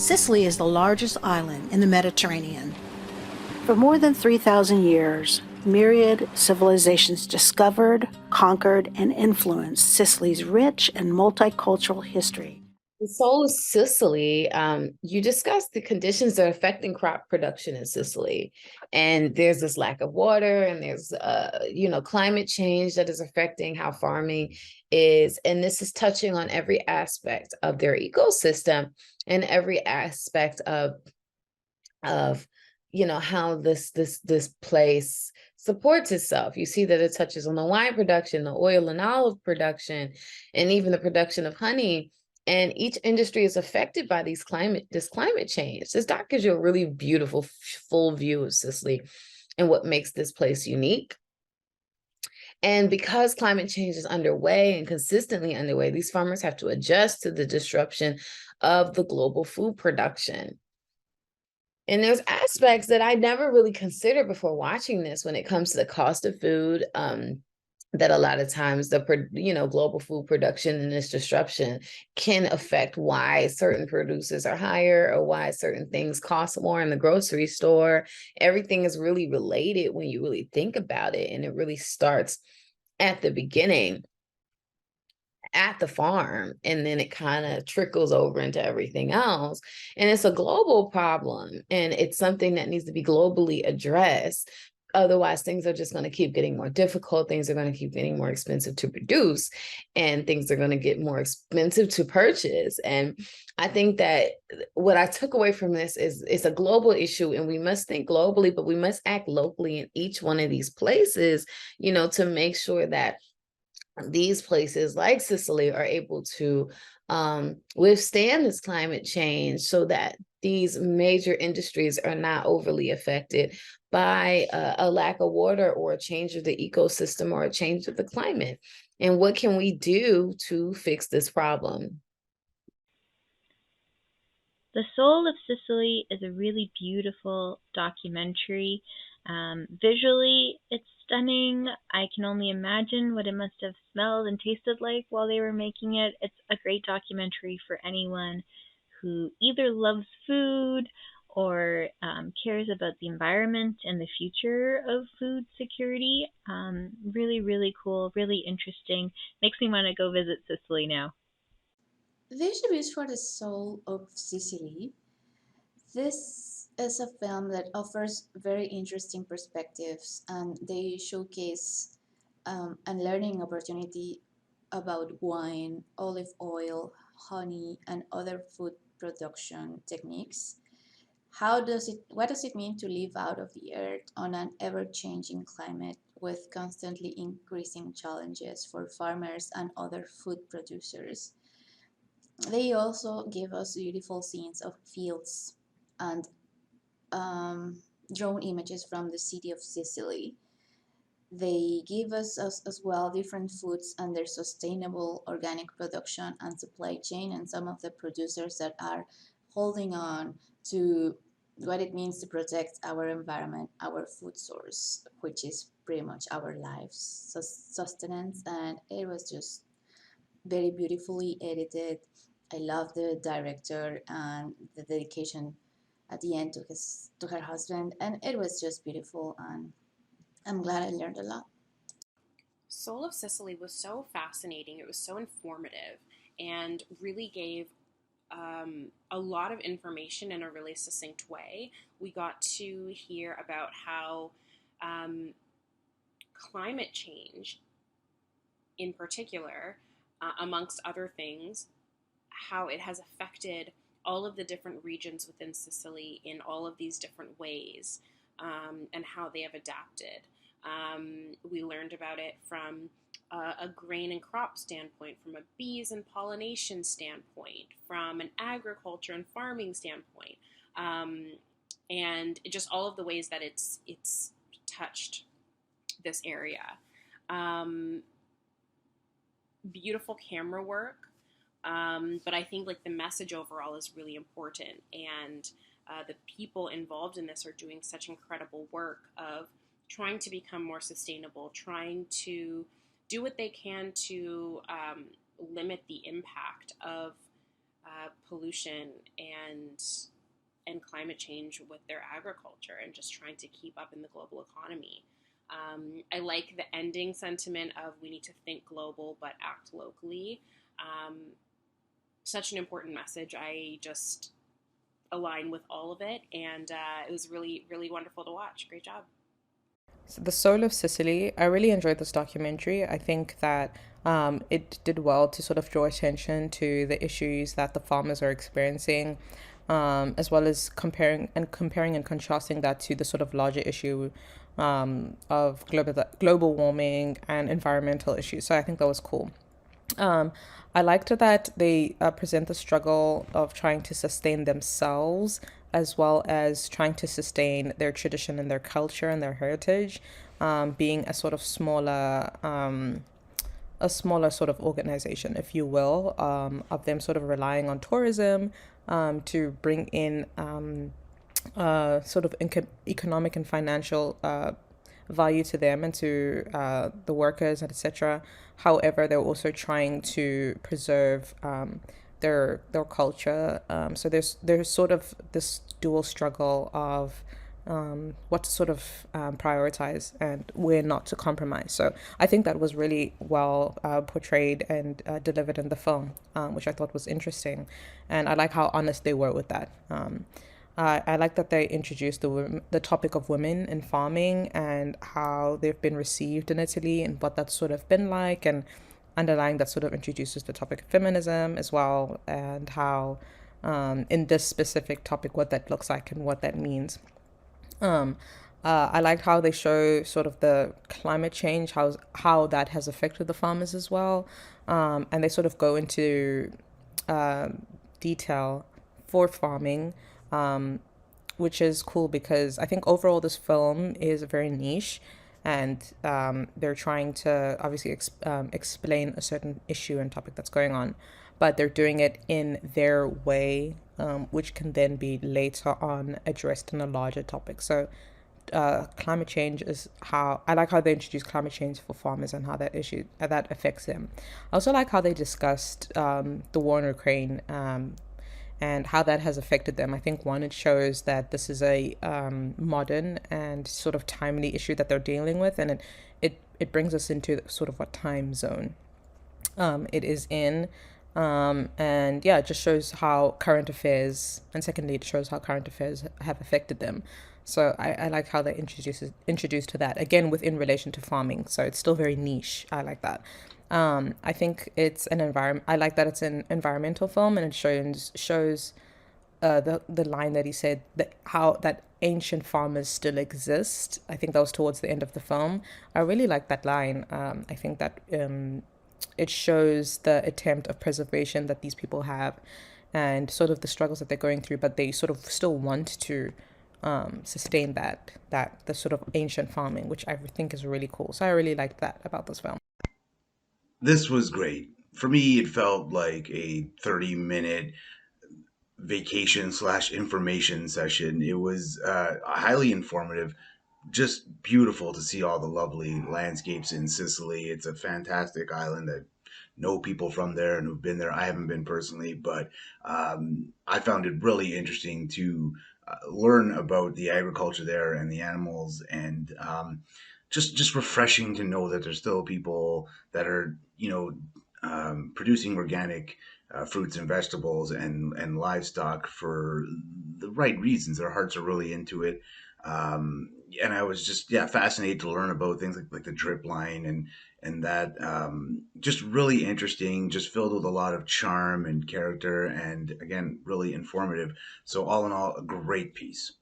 Sicily is the largest island in the Mediterranean. For more than 3,000 years, myriad civilizations discovered, conquered, and influenced Sicily's rich and multicultural history. The Soul of Sicily, you discussed the conditions that are affecting crop production in Sicily. And there's this lack of water, and there's climate change that is affecting how farming is. And this is touching on every aspect of their ecosystem and every aspect of how this place supports itself. You see that it touches on the wine production, the oil and olive production, and even the production of honey. And each industry is affected by this climate change. This doc gives you a really beautiful full view of Sicily and what makes this place unique. And because climate change is underway and consistently underway, these farmers have to adjust to the disruption of the global food production. And there's aspects that I never really considered before watching this when it comes to the cost of food. That a lot of times global food production and this disruption can affect why certain producers are higher or why certain things cost more in the grocery store. Everything is really related when you really think about it, and it really starts at the beginning at the farm, and then it kind of trickles over into everything else. And it's a global problem, and it's something that needs to be globally addressed. Otherwise, things are just going to keep getting more difficult. Things are going to keep getting more expensive to produce, and things are going to get more expensive to purchase. And I think that what I took away from this is it's a global issue, and we must think globally, but we must act locally in each one of these places, to make sure that these places like Sicily are able to withstand this climate change so that these major industries are not overly affected by a lack of water or a change of the ecosystem or a change of the climate. And what can we do to fix this problem? The Soul of Sicily is a really beautiful documentary. Visually, it's stunning. I can only imagine what it must have smelled and tasted like while they were making it. It's a great documentary for anyone who either loves food or cares about the environment and the future of food security. Really, really cool, really interesting. Makes me want to go visit Sicily now. This reviews for the Soul of Sicily. This is a film that offers very interesting perspectives, and they showcase a learning opportunity about wine, olive oil, honey, and other food production techniques. What does it mean to live out of the earth on an ever-changing climate with constantly increasing challenges for farmers and other food producers? They also give us beautiful scenes of fields and um, drone images from the city of Sicily. They give us as well different foods and their sustainable organic production and supply chain, and some of the producers that are holding on to what it means to protect our environment, our food source, which is pretty much our lives, sustenance. And it was just very beautifully edited. I love the director and the dedication at the end to her husband, and it was just beautiful. And I'm glad I learned a lot. Soul of Sicily was so fascinating. It was so informative and really gave a lot of information in a really succinct way. We got to hear about how um, climate change, in particular, amongst other things, how it has affected all of the different regions within Sicily in all of these different ways, and how they have adapted. We learned about it from a grain and crop standpoint, from a bees and pollination standpoint, from an agriculture and farming standpoint, and just all of the ways that it's touched this area. Um, Beautiful camera work, but I think like the message overall is really important, and the people involved in this are doing such incredible work of trying to become more sustainable, trying to do what they can to limit the impact of pollution and climate change with their agriculture and just trying to keep up in the global economy. I like the ending sentiment of we need to think global but act locally. Um, Such an important message. I just align with all of it, and it was really, really wonderful to watch. Great job. So The Soul of Sicily, I really enjoyed this documentary. I think that it did well to sort of draw attention to the issues that the farmers are experiencing, as well as comparing and contrasting that to the sort of larger issue of global warming and environmental issues. So I think that was cool. Um, I liked that they present the struggle of trying to sustain themselves as well as trying to sustain their tradition and their culture and their heritage, being a sort of a smaller sort of organization, if you will, of them sort of relying on tourism to bring in sort of economic and financial value to them and to the workers and etc. However, they're also trying to preserve their culture. So there's sort of this dual struggle of what to sort of prioritize and where not to compromise. So I think that was really well portrayed and delivered in the film, which I thought was interesting, and I like how honest they were with that. I like that they introduced the topic of women in farming and how they've been received in Italy and what that's sort of been like, and underlying that sort of introduces the topic of feminism as well, and how in this specific topic what that looks like and what that means. Um, I like how they show sort of the climate change, how that has affected the farmers as well, and they sort of go into uh, detail for farming, um, which is cool because I think overall this film is very niche, and they're trying to obviously explain a certain issue and topic that's going on, but they're doing it in their way, which can then be later on addressed in a larger topic. So climate change is how I like how they introduce climate change for farmers and how that issue that affects them. I also like how they discussed the war in Ukraine, and how that has affected them. I think one, it shows that this is a modern and sort of timely issue that they're dealing with, and it brings us into sort of what time zone it is in. And yeah, it just shows how current affairs, and secondly, it shows how current affairs have affected them. So I like how they introduced to that again within relation to farming. So it's still very niche. I like that. I think it's an environment. I like that it's an environmental film, and it shows the line that he said that how that ancient farmers still exist. I think that was towards the end of the film. I really like that line. I think that it shows the attempt of preservation that these people have, and sort of the struggles that they're going through, but they sort of still want to sustain that the sort of ancient farming, which I think is really cool. So I really liked that about this film. This was great. For me, it felt like a 30-minute vacation slash information session. It was highly informative, just beautiful to see all the lovely landscapes in Sicily. It's a fantastic island that know people from there and who've been there. I haven't been personally, but I found it really interesting to learn about the agriculture there and the animals, and just refreshing to know that there's still people that are producing organic fruits and vegetables and livestock for the right reasons. Their hearts are really into it. And I was just fascinated to learn about things like the drip line and that just really interesting, just filled with a lot of charm and character, and again really informative. So all in all, a great piece.